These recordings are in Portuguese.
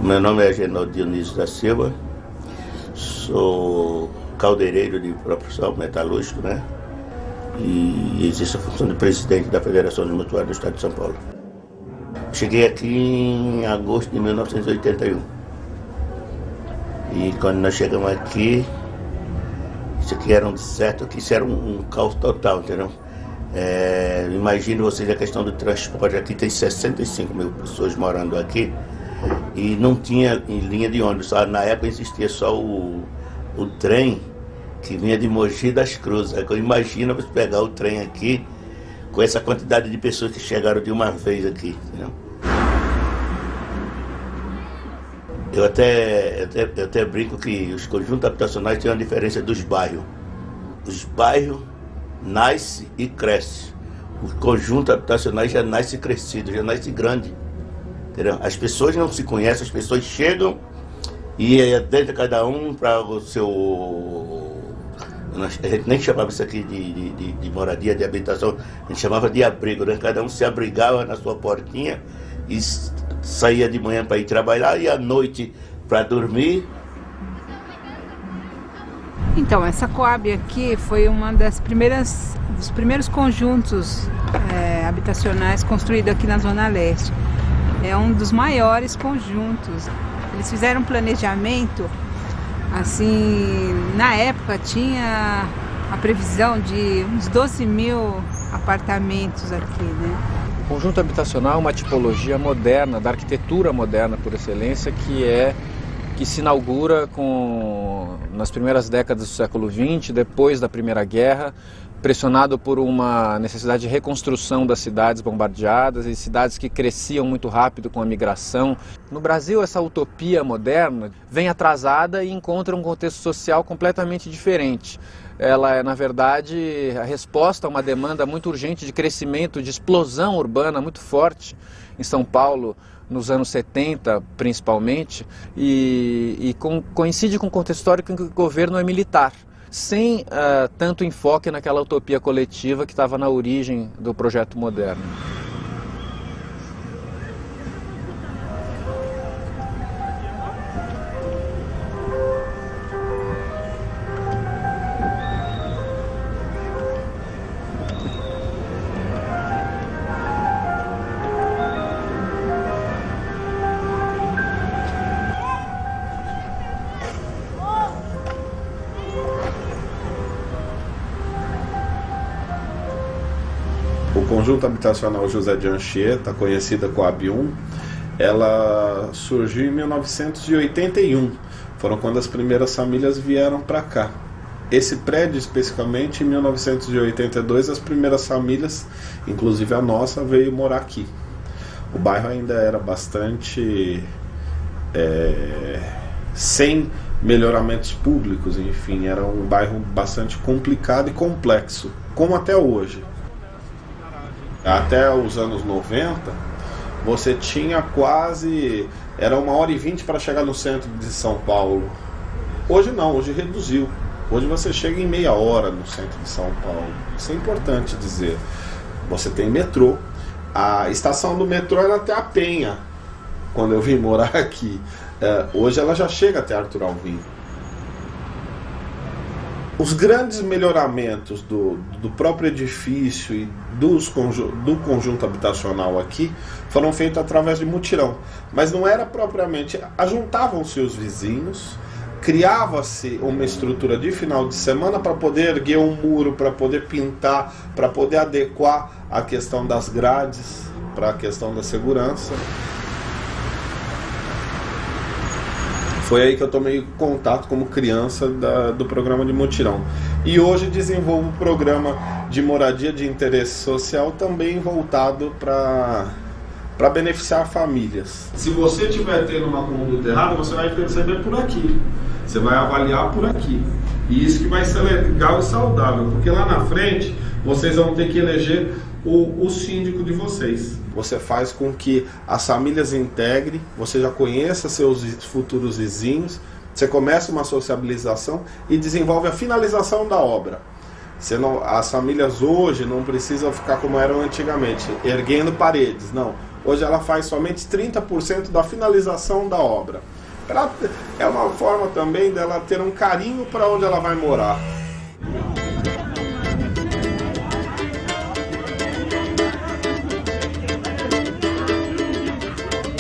Meu nome é Agenor Dionísio da Silva, sou caldeireiro de profissão, metalúrgico, né? E exerço a função de presidente da Federação de Mutuários do Estado de São Paulo. Cheguei aqui em agosto de 1981. E quando nós chegamos aqui, isso aqui era um deserto, que isso era um caos total, entendeu? Imagine vocês a questão do transporte. Aqui tem 65 mil pessoas morando aqui e não tinha linha de ônibus. Na época existia só o trem que vinha de Mogi das Cruzes. Agora imagina você pegar o trem aqui com essa quantidade de pessoas que chegaram de uma vez aqui, entendeu? Eu até brinco que os conjuntos habitacionais têm uma diferença dos bairros. Os bairros nascem e crescem. Os conjuntos habitacionais já nascem crescidos, já nascem grande. Entendeu? As pessoas não se conhecem, as pessoas chegam e dentro de cada um para o seu... A gente nem chamava isso aqui de moradia, de habitação, a gente chamava de abrigo, né? Cada um se abrigava na sua portinha e saía de manhã para ir trabalhar e à noite para dormir. Então, essa Coab aqui foi uma dos primeiros conjuntos habitacionais construídos aqui na Zona Leste. É um dos maiores conjuntos. Eles fizeram um planejamento, assim, na época tinha a previsão de uns 12 mil apartamentos aqui, né? O conjunto habitacional é uma tipologia moderna, da arquitetura moderna por excelência, que se inaugura nas primeiras décadas do século XX, depois da Primeira Guerra, pressionado por uma necessidade de reconstrução das cidades bombardeadas e cidades que cresciam muito rápido com a migração. No Brasil, essa utopia moderna vem atrasada e encontra um contexto social completamente diferente. Ela é, na verdade, a resposta a uma demanda muito urgente de crescimento, de explosão urbana muito forte em São Paulo, nos anos 70 principalmente, e coincide com o contexto histórico em que o governo é militar, sem tanto enfoque naquela utopia coletiva que estava na origem do projeto moderno. O conjunto habitacional José de Anchieta, conhecida Coab 1, ela surgiu em 1981. Foram quando as primeiras famílias vieram para cá. Esse prédio, especificamente, em 1982, as primeiras famílias, inclusive a nossa, veio morar aqui. O bairro ainda era bastante... sem melhoramentos públicos, enfim, era um bairro bastante complicado e complexo, como até hoje. Até os anos 90, você tinha quase... Era 1h20 para chegar no centro de São Paulo. Hoje não, hoje reduziu. Hoje você chega em meia hora no centro de São Paulo. Isso é importante dizer. Você tem metrô. A estação do metrô era até a Penha, quando eu vim morar aqui. Hoje ela já chega até Arthur Alvim. Os grandes melhoramentos do próprio edifício e do conjunto habitacional aqui foram feitos através de mutirão, mas não era propriamente... Ajuntavam-se os vizinhos, criava-se uma estrutura de final de semana para poder erguer um muro, para poder pintar, para poder adequar a questão das grades, para a questão da segurança. Foi aí que eu tomei contato como criança do programa de mutirão. E hoje desenvolvo um programa de moradia de interesse social também voltado para beneficiar famílias. Se você estiver tendo uma conduta errada, você vai perceber por aqui. Você vai avaliar por aqui. E isso que vai ser legal e saudável, porque lá na frente vocês vão ter que eleger o síndico de vocês. Você faz com que as famílias integrem, você já conheça seus futuros vizinhos, você começa uma sociabilização e desenvolve a finalização da obra. As famílias hoje não precisam ficar como eram antigamente, erguendo paredes, não. Hoje ela faz somente 30% da finalização da obra. É uma forma também dela ter um carinho para onde ela vai morar.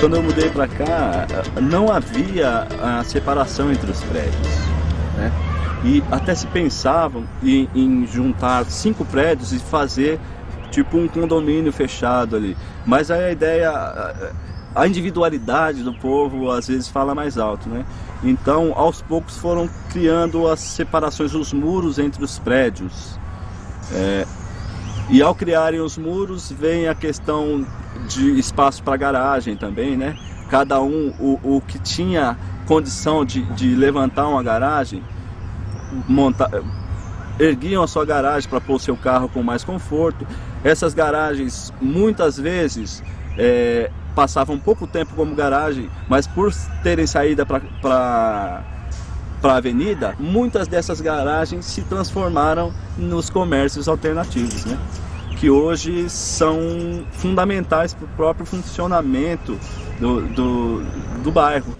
Quando eu mudei para cá, não havia a separação entre os prédios, né? E até se pensavam em juntar 5 prédios e fazer tipo um condomínio fechado ali. Mas aí a ideia, a individualidade do povo às vezes fala mais alto, né? Então, aos poucos foram criando as separações, os muros entre os prédios. E ao criarem os muros, vem a questão de espaço para garagem também, né? Cada um, o que tinha condição de levantar uma garagem, erguiam a sua garagem para pôr o seu carro com mais conforto. Essas garagens, muitas vezes, passavam pouco tempo como garagem, mas por terem saída para a avenida, muitas dessas garagens se transformaram nos comércios alternativos, né? Que hoje são fundamentais para o próprio funcionamento do bairro.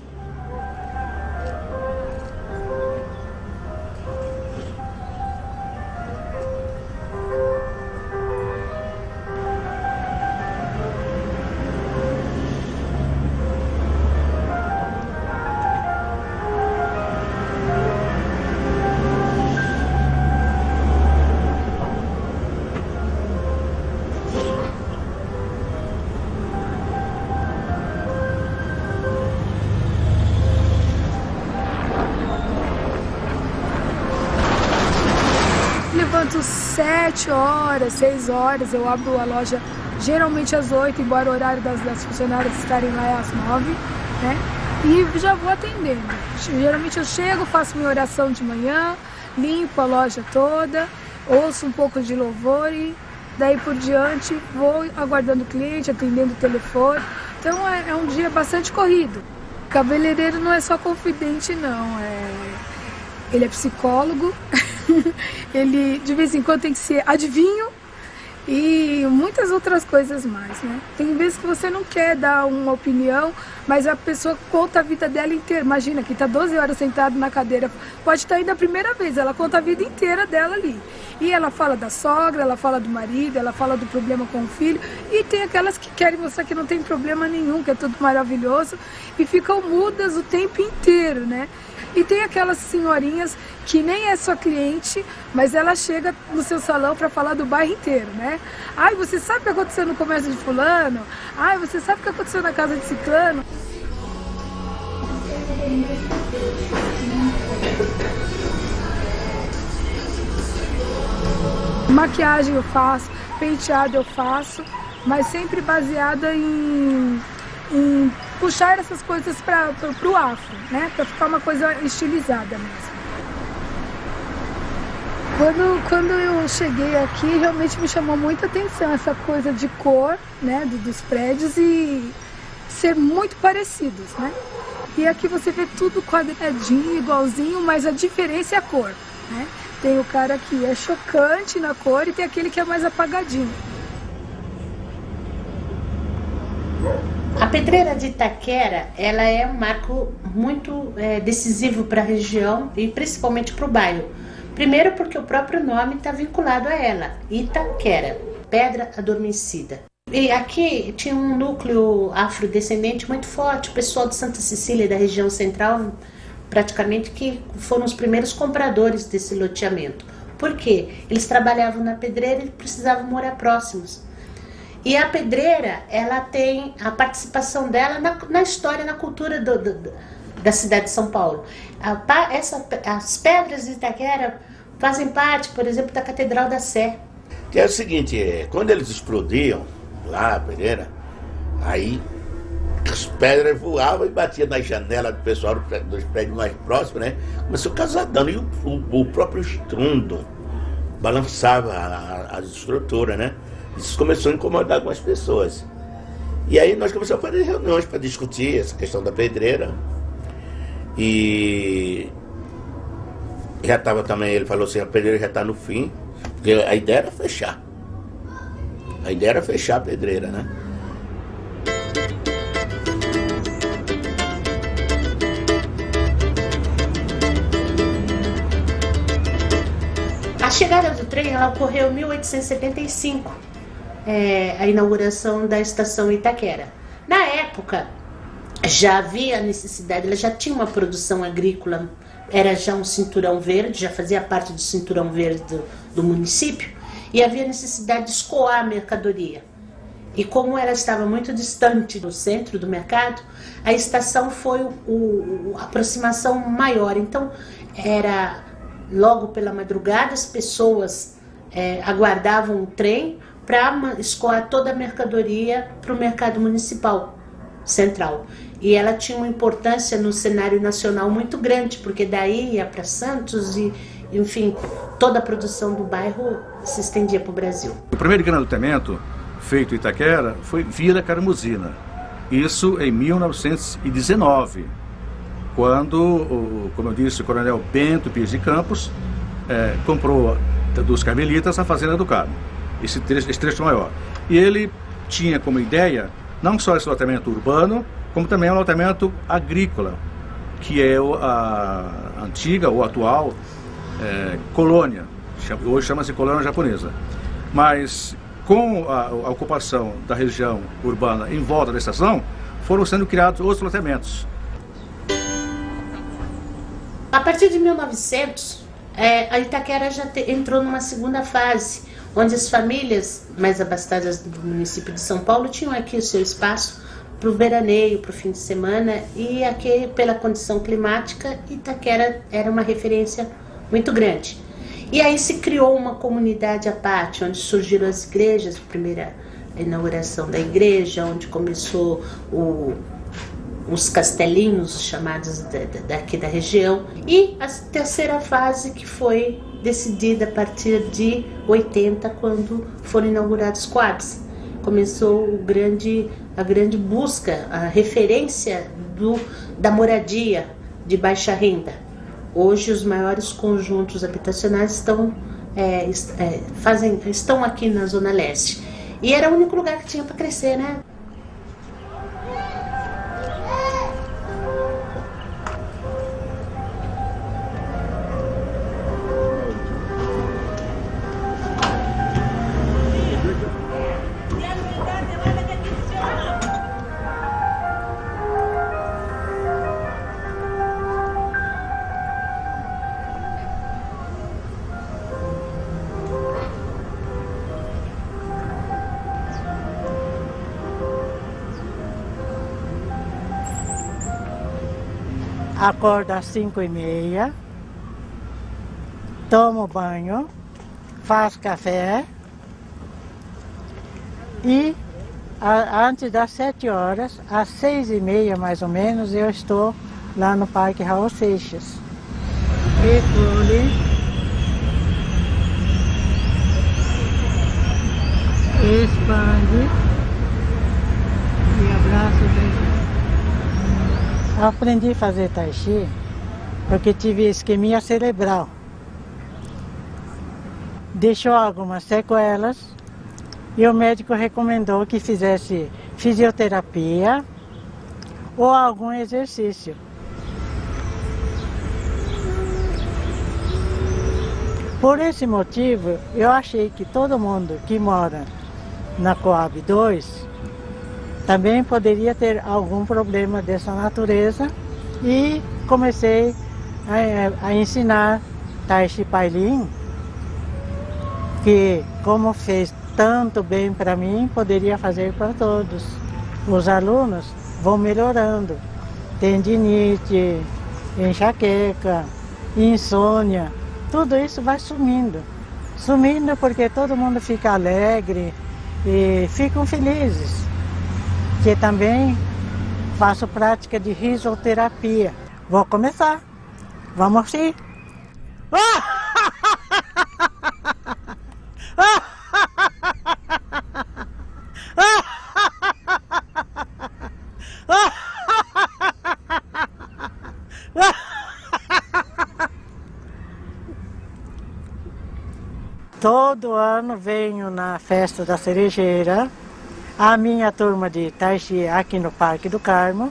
Levanto 7 horas, 6 horas, eu abro a loja geralmente às 8, embora o horário das funcionárias estarem lá é às 9, né? E já vou atendendo. Geralmente eu chego, faço minha oração de manhã, limpo a loja toda, ouço um pouco de louvor e daí por diante vou aguardando o cliente, atendendo o telefone. Então é um dia bastante corrido. Cabeleireiro não é só confidente não, ele é psicólogo, ele de vez em quando tem que ser adivinho e muitas outras coisas mais, né? Tem vezes que você não quer dar uma opinião, mas a pessoa conta a vida dela inteira. Imagina que está 12 horas sentado na cadeira, pode estar indo a primeira vez, ela conta a vida inteira dela ali. E ela fala da sogra, ela fala do marido, ela fala do problema com o filho. E tem aquelas que querem mostrar que não tem problema nenhum, que é tudo maravilhoso, e ficam mudas o tempo inteiro, né? E tem aquelas senhorinhas que nem é sua cliente, mas ela chega no seu salão para falar do bairro inteiro, né? Ai, você sabe o que aconteceu no comércio de fulano? Ai, você sabe o que aconteceu na casa de ciclano? Maquiagem eu faço, penteado eu faço, mas sempre baseada em puxar essas coisas para o afro, né? Para ficar uma coisa estilizada mesmo. Quando eu cheguei aqui, realmente me chamou muita atenção essa coisa de cor, né, dos prédios e ser muito parecidos, né? E aqui você vê tudo quadradinho, igualzinho, mas a diferença é a cor, né? Tem o cara que é chocante na cor e tem aquele que é mais apagadinho. A Pedreira de Itaquera, ela é um marco muito decisivo para a região e principalmente para o bairro. Primeiro porque o próprio nome está vinculado a ela, Itaquera, Pedra Adormecida. E aqui tinha um núcleo afrodescendente muito forte, o pessoal de Santa Cecília, da região central, praticamente que foram os primeiros compradores desse loteamento. Por quê? Eles trabalhavam na pedreira e precisavam morar próximos. E a pedreira, ela tem a participação dela na história, na cultura da cidade de São Paulo. As pedras de Itaquera fazem parte, por exemplo, da Catedral da Sé. Que é o seguinte, quando eles explodiam lá a pedreira, aí as pedras voavam e batiam na janela do pessoal dos prédios mais próximos, né? Começou a causar dano e o próprio estrondo balançava as estruturas, né? Isso começou a incomodar algumas pessoas. E aí nós começamos a fazer reuniões para discutir essa questão da pedreira. E já estava também, ele falou assim, a pedreira já está no fim, Porque a ideia era fechar. A ideia era fechar a pedreira, né? A chegada do trem ela ocorreu em 1875, a inauguração da estação Itaquera. Na época, já havia necessidade, ela já tinha uma produção agrícola, era já um cinturão verde, já fazia parte do cinturão verde do município, e havia necessidade de escoar a mercadoria. E como ela estava muito distante do centro do mercado, a estação foi a aproximação maior. Então, era logo pela madrugada, as pessoas aguardavam o trem para escoar toda a mercadoria para o mercado municipal central. E ela tinha uma importância no cenário nacional muito grande, porque daí ia para Santos e, enfim, toda a produção do bairro se estendia para o Brasil. O primeiro encanamento feito em Itaquera foi Vila Caramuzina. Isso em 1919, quando, como eu disse, o coronel Bento Pires de Campos comprou dos Carmelitas a Fazenda do Carmo, esse trecho maior. E ele tinha como ideia não só esse loteamento urbano, como também um loteamento agrícola, que é a antiga ou atual colônia, hoje chama-se colônia japonesa. Mas com a ocupação da região urbana em volta da estação, foram sendo criados outros loteamentos. A partir de 1900, a Itaquera já entrou numa segunda fase, onde as famílias mais abastadas do município de São Paulo tinham aqui o seu espaço para o veraneio, para o fim de semana, e aqui, pela condição climática, Itaquera era uma referência muito grande. E aí se criou uma comunidade à parte, onde surgiram as igrejas, a primeira inauguração da igreja, onde começou os castelinhos chamados daqui da região, e a terceira fase que foi decidida a partir de 80, quando foram inaugurados Coabs. Começou a grande busca, a referência da moradia de baixa renda. Hoje os maiores conjuntos habitacionais estão aqui na Zona Leste. E era o único lugar que tinha para crescer, né? Acordo às 5h30, tomo banho, faço café e antes das 7 horas, às 6h30 mais ou menos, eu estou lá no Parque Raul Seixas. Recolhe, expande e abraço bem. Eu aprendi a fazer Tai Chi porque tive isquemia cerebral. Deixou algumas sequelas e o médico recomendou que fizesse fisioterapia ou algum exercício. Por esse motivo, eu achei que todo mundo que mora na Coab 2 também poderia ter algum problema dessa natureza e comecei a ensinar Tai Chi Pai Lin, que como fez tanto bem para mim, poderia fazer para todos. Os alunos vão melhorando, tendinite, enxaqueca, insônia, tudo isso vai sumindo. Sumindo porque todo mundo fica alegre e ficam felizes. Que também faço prática de risoterapia. Vou começar. Vamos rir. Todo ano venho na festa da cerejeira, a minha turma de Tai Chi aqui no Parque do Carmo.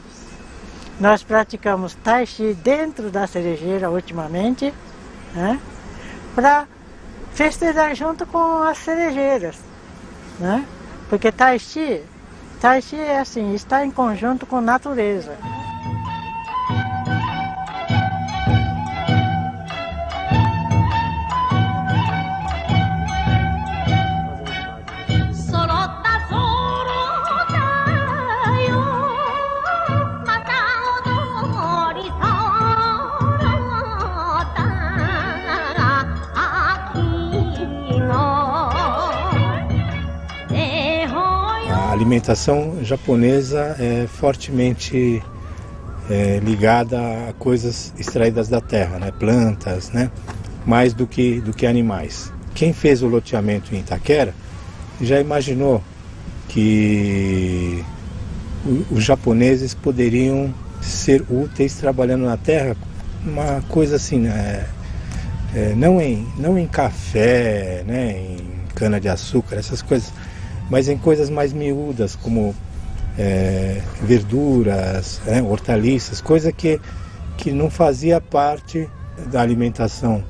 Nós praticamos Tai Chi dentro da cerejeira ultimamente, né? Para festejar junto com as cerejeiras, né? Porque Tai Chi é assim, está em conjunto com a natureza. A alimentação japonesa é fortemente ligada a coisas extraídas da terra, né? Plantas, né? Mais do que animais. Quem fez o loteamento em Itaquera já imaginou que os japoneses poderiam ser úteis trabalhando na terra, uma coisa assim, né? Não em café, né? Em cana-de-açúcar, essas coisas, mas em coisas mais miúdas, como verduras, hortaliças, coisa que não fazia parte da alimentação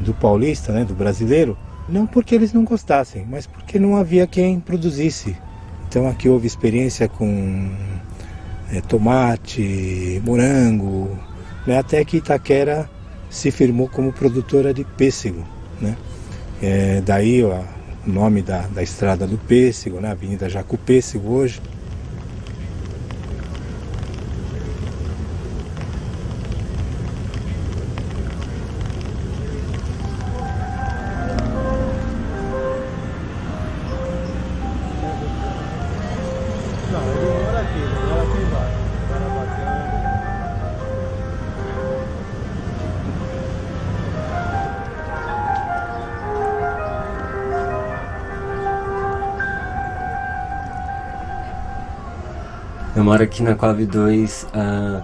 do paulista, né, do brasileiro, não porque eles não gostassem, mas porque não havia quem produzisse. Então aqui houve experiência com tomate, morango, né, até que Itaquera se firmou como produtora de pêssego, né? Daí o nome da estrada do pêssego, né? Avenida Jacu Pêssego hoje. Eu moro aqui na Coab 2 há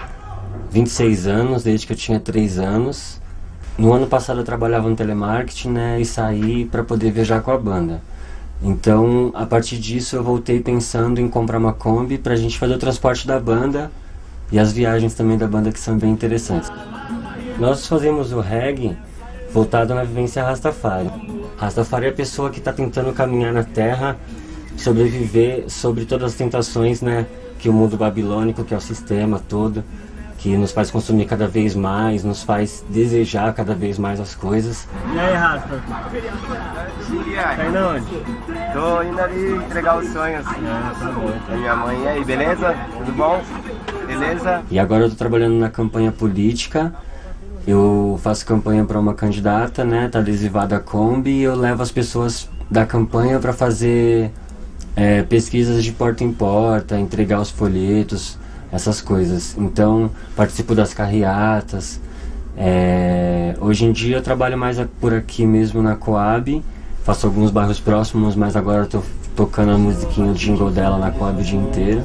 26 anos, desde que eu tinha 3 anos. No ano passado eu trabalhava no telemarketing, né, e saí para poder viajar com a banda. Então, a partir disso eu voltei pensando em comprar uma Kombi para a gente fazer o transporte da banda e as viagens também da banda, que são bem interessantes. Nós fazemos o reggae voltado na vivência Rastafari. Rastafari é a pessoa que está tentando caminhar na terra, sobreviver sobre todas as tentações, né, que o mundo babilônico, que é o sistema todo, que nos faz consumir cada vez mais, nos faz desejar cada vez mais as coisas. E aí, Rasta? Tá indo onde? Tô indo ali entregar os sonhos da minha mãe. E aí, beleza? Tudo bom? Beleza? E agora eu tô trabalhando na campanha política. Eu faço campanha para uma candidata, né? Tá adesivada a Kombi, e eu levo as pessoas da campanha para fazer pesquisas de porta em porta, entregar os folhetos, essas coisas. Então, participo das carreatas. Hoje em dia eu trabalho mais por aqui mesmo na Coab, faço alguns bairros próximos, mas agora eu tô tocando a musiquinha, o jingle dela na Coab o dia inteiro.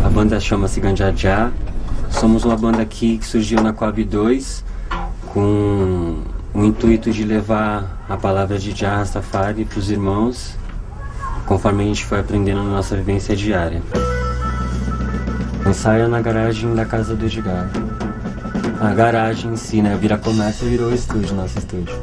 A banda chama-se Ganjajá. Somos uma banda aqui que surgiu na Coab 2 com o intuito de levar a palavra de Jah Rastafari para os irmãos, conforme a gente foi aprendendo na nossa vivência diária. O ensaio é na garagem da casa do Edgar. A garagem em si, né? Vira comércio e virou o estúdio, nosso estúdio.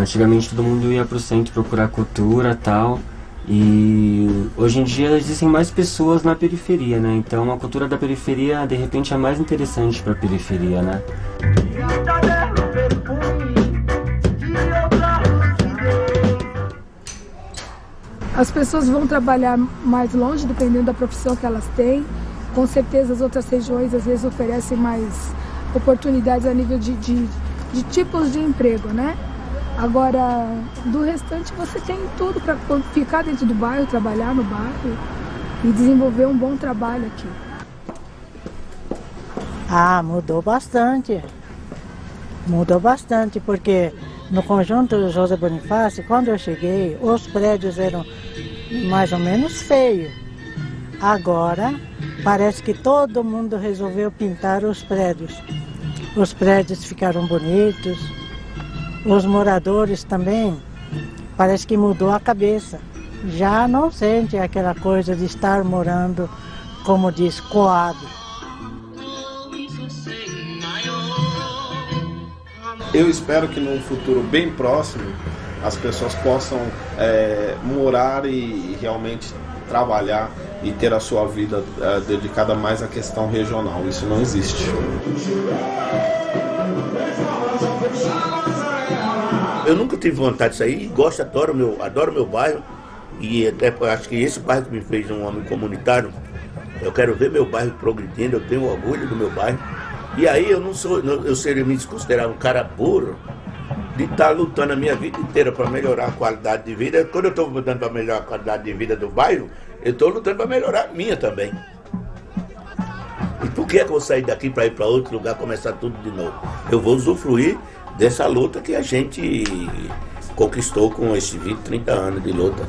Antigamente todo mundo ia pro centro procurar cultura e tal, e hoje em dia existem mais pessoas na periferia, né? Então a cultura da periferia de repente é mais interessante para a periferia, né? As pessoas vão trabalhar mais longe, dependendo da profissão que elas têm. Com certeza as outras regiões às vezes oferecem mais oportunidades a nível de tipos de emprego, né? Agora, do restante você tem tudo para ficar dentro do bairro, trabalhar no bairro e desenvolver um bom trabalho aqui. Mudou bastante. Mudou bastante, porque no conjunto José Bonifácio, quando eu cheguei, os prédios eram mais ou menos feios. Agora, parece que todo mundo resolveu pintar os prédios. Os prédios ficaram bonitos, os moradores também, parece que mudou a cabeça. Já não sente aquela coisa de estar morando, como diz, coado. Eu espero que num futuro bem próximo as pessoas possam morar e realmente trabalhar e ter a sua vida dedicada mais à questão regional. Isso não existe. Eu nunca tive vontade de sair e gosto, adoro meu bairro. E até acho que esse bairro que me fez um homem comunitário. Eu quero ver meu bairro progredindo, eu tenho orgulho do meu bairro. E aí eu seria me considerar um cara burro de estar lutando a minha vida inteira para melhorar a qualidade de vida. Quando eu estou lutando para melhorar a qualidade de vida do bairro, eu estou lutando para melhorar a minha também. E por que é que eu vou sair daqui para ir para outro lugar, começar tudo de novo? Eu vou usufruir dessa luta que a gente conquistou com esses 20, 30 anos de luta.